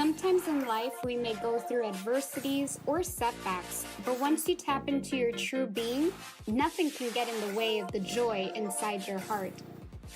Sometimes in life we may go through adversities or setbacks, but once you tap into your true being, nothing can get in the way of the joy inside your heart.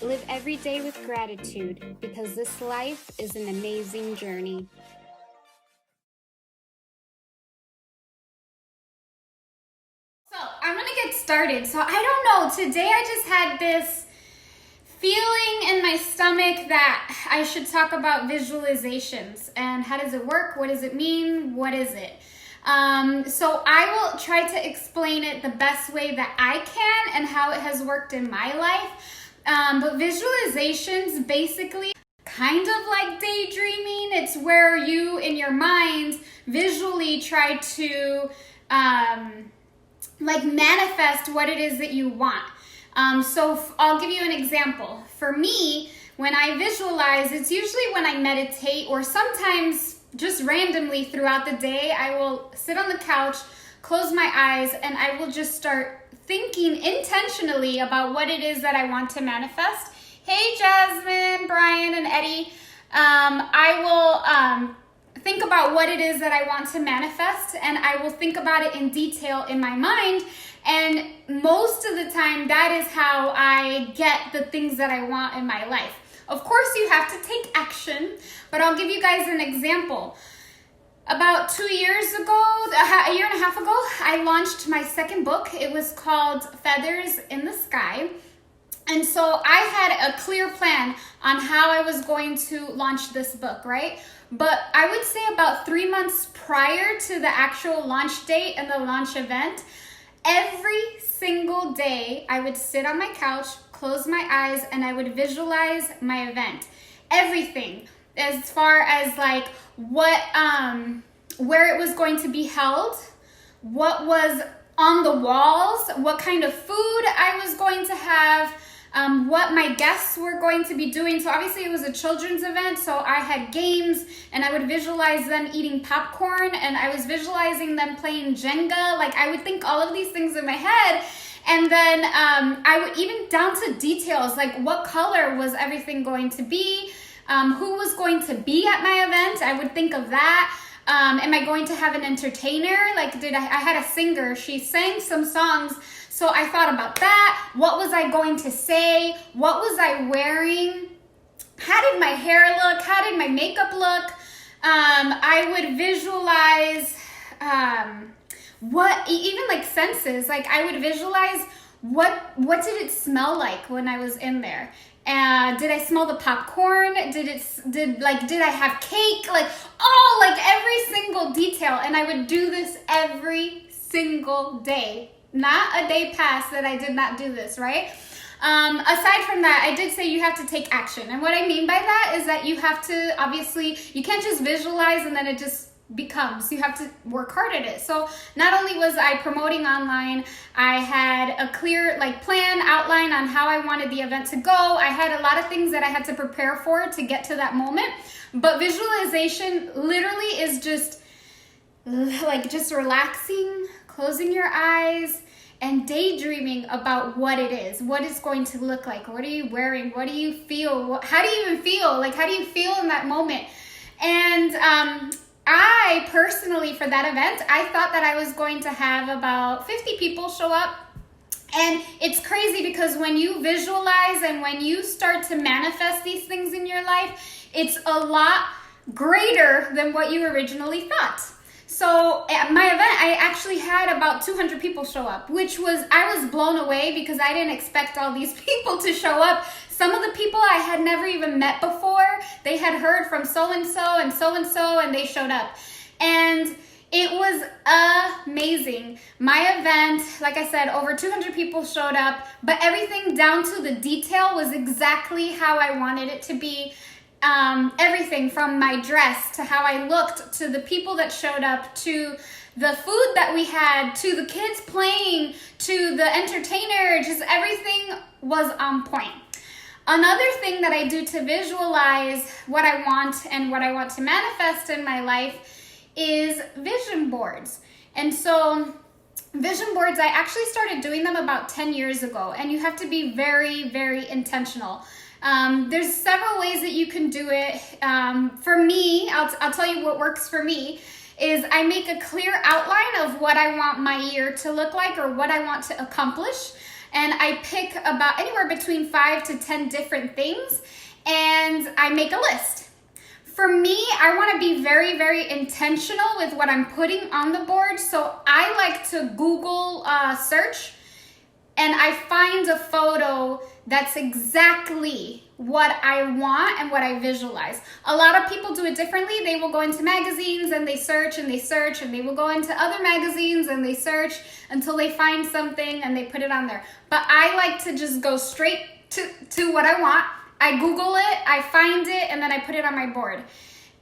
Live every day with gratitude because this life is an amazing journey. So I'm gonna get started. So I don't know, today I just had this feeling in my stomach that I should talk about visualizations and how does it work? What does it mean? What is it? So I will try to explain it the best way that I can and how it has worked in my life. But visualizations basically kind of like daydreaming. It's where you in your mind visually try to manifest what it is that you want. So I'll give you an example. For me, when I visualize, it's usually when I meditate or sometimes just randomly throughout the day, I will sit on the couch, close my eyes, and I will just start thinking intentionally about what it is that I want to manifest. Hey, Jasmine, Brian, and Eddie. I will think about what it is that I want to manifest, and I will think about it in detail in my mind. And most of the time, that is how I get the things that I want in my life. Of course, you have to take action, but I'll give you guys an example. About 2 years ago, a year and a half ago, I launched my second book. It was called Feathers in the Sky. And so I had a clear plan on how I was going to launch this book, right? But I would say about 3 months prior to the actual launch date and the launch event, every single day I would sit on my couch, close my eyes, and I would visualize my event. Everything, as far as like where it was going to be held, what was on the walls, what kind of food I was going to have, what my guests were going to be doing. So obviously it was a children's event, so I had games and I would visualize them eating popcorn and I was visualizing them playing Jenga. Like I would think all of these things in my head. And then I would even down to details, like what color was everything going to be, who was going to be at my event. I would think of that. Am I going to have an entertainer? Like I had a singer, she sang some songs. So I thought about that. What was I going to say? What was I wearing? How did my hair look? How did my makeup look? I would visualize even like senses. Like I would visualize what did it smell like when I was in there? Did I smell the popcorn? Did I have cake? Like every single detail. And I would do this every single day. Not a day passed that I did not do this, right? Aside from that, I did say you have to take action. And what I mean by that is that you have to, obviously, you can't just visualize and then it just becomes. You have to work hard at it. So not only was I promoting online, I had a clear plan outline on how I wanted the event to go. I had a lot of things that I had to prepare for to get to that moment. But visualization literally is just relaxing, closing your eyes, and daydreaming about what it is, what it's going to look like. What are you wearing? What do you feel? How do you even feel? Like, how do you feel in that moment? And I personally, for that event, I thought that I was going to have about 50 people show up. And it's crazy because when you visualize and when you start to manifest these things in your life, it's a lot greater than what you originally thought. So at my event, I actually had about 200 people show up, I was blown away because I didn't expect all these people to show up. Some of the people I had never even met before, they had heard from so-and-so and so-and-so, and they showed up. And it was amazing. My event, like I said, over 200 people showed up, but everything down to the detail was exactly how I wanted it to be. Everything from my dress to how I looked to the people that showed up to the food that we had to the kids playing to the entertainer, just everything was on point. Another thing that I do to visualize what I want and what I want to manifest in my life is vision boards. And so vision boards, I actually started doing them about 10 years ago, and you have to be very, very intentional. There's several ways that you can do it. For me, I'll tell you what works for me is I make a clear outline of what I want my year to look like or what I want to accomplish. And I pick about anywhere between 5 to 10 different things and I make a list. For me, I want to be very, very intentional with what I'm putting on the board. So I like to Google search and I find a photo that's exactly what I want and what I visualize. A lot of people do it differently. They will go into magazines and they search and they search, and they will go into other magazines and they search until they find something and they put it on there. But I like to just go straight to what I want. I Google it, I find it, and then I put it on my board.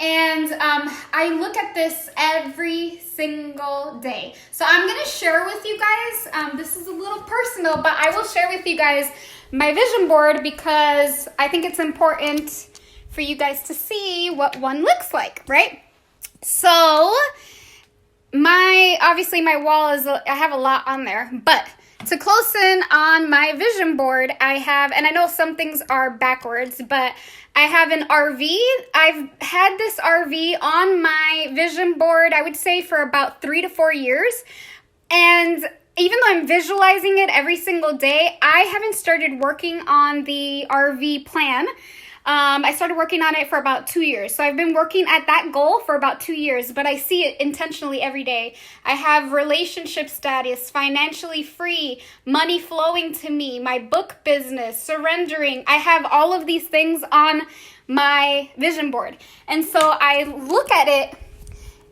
And I look at this every single day. So I'm gonna share with you guys, this is a little personal, but I will share with you guys my vision board because I think it's important for you guys to see what one looks like, right? So obviously my wall I have a lot on there, but to close in on my vision board, I have, and I know some things are backwards, but I have an RV. I've had this RV on my vision board, I would say, for about 3 to 4 years. And even though I'm visualizing it every single day, I haven't started working on the RV plan. I started working on it for about 2 years. So I've been working at that goal for about 2 years, but I see it intentionally every day. I have relationship status, financially free, money flowing to me, my book business, surrendering. I have all of these things on my vision board. And so I look at it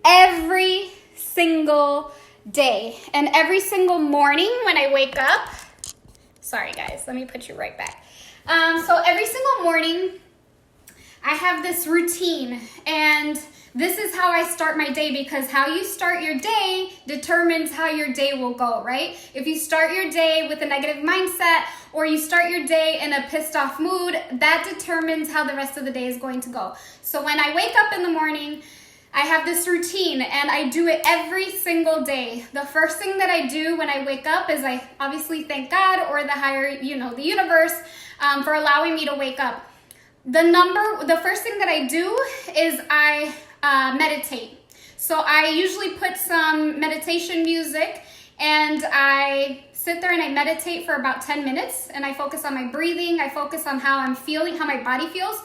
every single day. And every single morning when I wake up, sorry guys, let me put you right back. So every single morning, I have this routine, and this is how I start my day, because how you start your day determines how your day will go, right? If you start your day with a negative mindset, or you start your day in a pissed off mood, that determines how the rest of the day is going to go. So when I wake up in the morning, I have this routine, and I do it every single day. The first thing that I do when I wake up is I obviously thank God or the higher, the universe, for allowing me to wake up. The first thing that I do is I meditate. So I usually put some meditation music and I sit there and I meditate for about 10 minutes, and I focus on my breathing. I focus on how I'm feeling, how my body feels.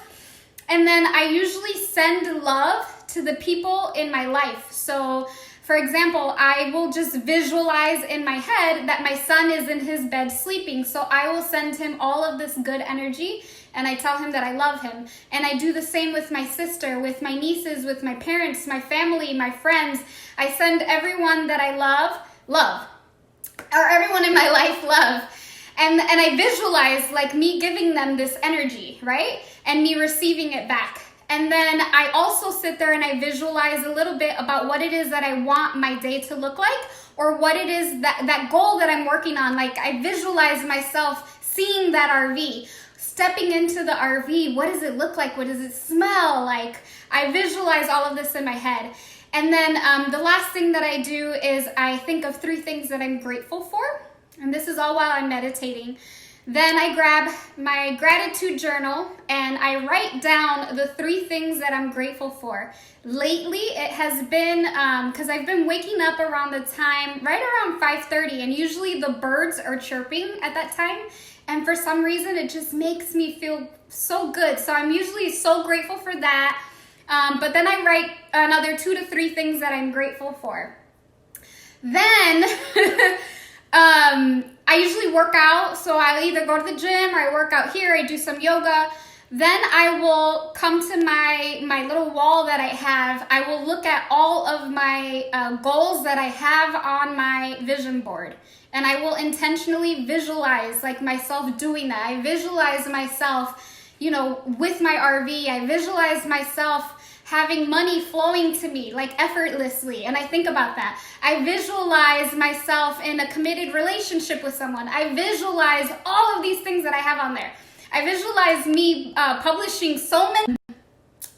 And then I usually send love to the people in my life. So for example, I will just visualize in my head that my son is in his bed sleeping. So I will send him all of this good energy, and I tell him that I love him. And I do the same with my sister, with my nieces, with my parents, my family, my friends. I send everyone that I love, or everyone in my life love. And I visualize like me giving them this energy, right? And me receiving it back. And then I also sit there and I visualize a little bit about what it is that I want my day to look like, or what it is that goal that I'm working on. Like I visualize myself seeing that RV, stepping into the RV. What does it look like? What does it smell like? I visualize all of this in my head. And then the last thing that I do is I think of 3 things that I'm grateful for. And this is all while I'm meditating. Then I grab my gratitude journal and I write down the 3 things that I'm grateful for. Lately, it has been, because I've been waking up around the time, right around 5:30, and usually the birds are chirping at that time. And for some reason, it just makes me feel so good. So I'm usually so grateful for that. But then I write another 2 to 3 things that I'm grateful for. Then, I usually work out, so I'll either go to the gym or I work out here, I do some yoga. Then I will come to my little wall that I have. I will look at all of my goals that I have on my vision board. And I will intentionally visualize like myself doing that. I visualize myself, with my RV. I visualize myself having money flowing to me like effortlessly, and I think about that. I visualize myself in a committed relationship with someone. I visualize all of these things that I have on there. I visualize me publishing so many.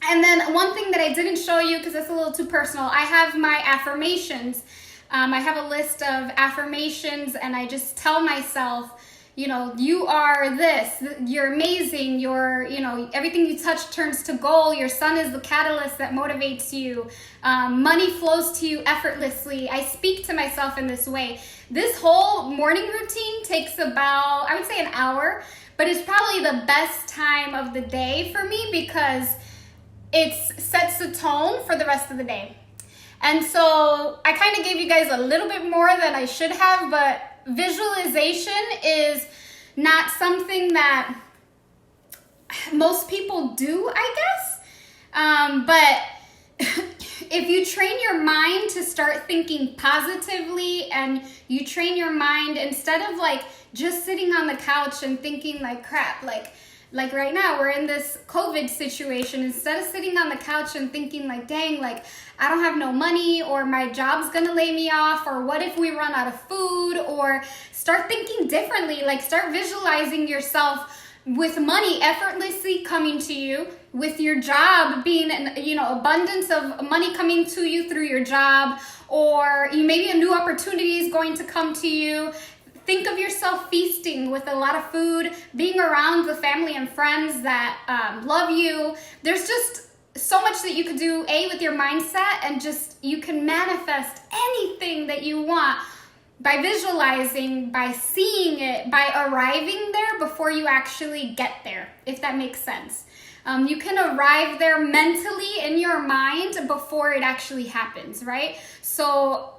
And then one thing that I didn't show you because it's a little too personal, I have my affirmations. I have a list of affirmations, and I just tell myself, you are this, you're amazing, everything you touch turns to gold, your sun is the catalyst that motivates you, money flows to you effortlessly. I speak to myself in this way. This whole morning routine takes about, I would say, an hour, but it's probably the best time of the day for me because it sets the tone for the rest of the day. And so I kind of gave you guys a little bit more than I should have, but visualization is not something that most people do, I guess. But if you train your mind to start thinking positively, and you train your mind instead of like just sitting on the couch and thinking like crap, like right now we're in this COVID situation, instead of sitting on the couch and thinking like, dang, like I don't have no money, or my job's gonna lay me off, or what if we run out of food, or start thinking differently, like start visualizing yourself with money effortlessly coming to you, with your job being abundance of money coming to you through your job, or maybe a new opportunity is going to come to you. Think of yourself feasting with a lot of food, being around the family and friends that love you. There's just so much that you could do, with your mindset, and just you can manifest anything that you want by visualizing, by seeing it, by arriving there before you actually get there, if that makes sense. You can arrive there mentally in your mind before it actually happens, right? So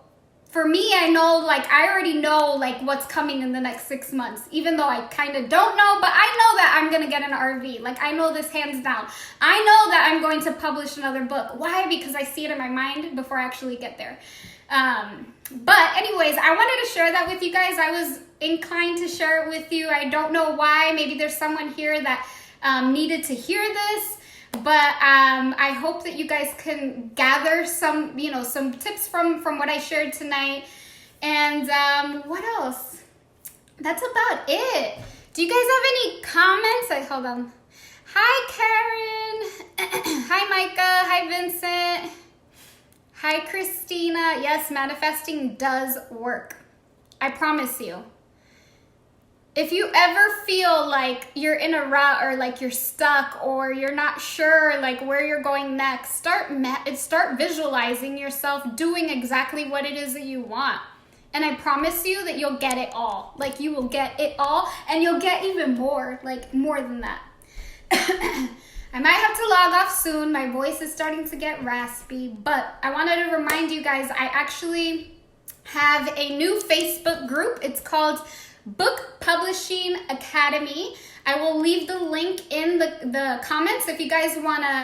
for me, I already know what's coming in the next 6 months, even though I kind of don't know, but I know that I'm going to get an RV. I know this hands down. I know that I'm going to publish another book. Why? Because I see it in my mind before I actually get there. But anyways, I wanted to share that with you guys. I was inclined to share it with you. I don't know why. Maybe there's someone here that needed to hear this. But I hope that you guys can gather some tips from what I shared tonight. And what else? That's about it. Do you guys have any comments? Hold on. Hi, Karen. Hi, Micah. Hi, Vincent. Hi, Christina. Yes, manifesting does work. I promise you. If you ever feel like you're in a rut, or like you're stuck, or you're not sure where you're going next, start visualizing yourself doing exactly what it is that you want. And I promise you that you'll get it all. You will get it all, and you'll get even more, more than that. I might have to log off soon. My voice is starting to get raspy, but I wanted to remind you guys, I actually have a new Facebook group. It's called Book Publishing Academy. I will leave the link in the comments if you guys want to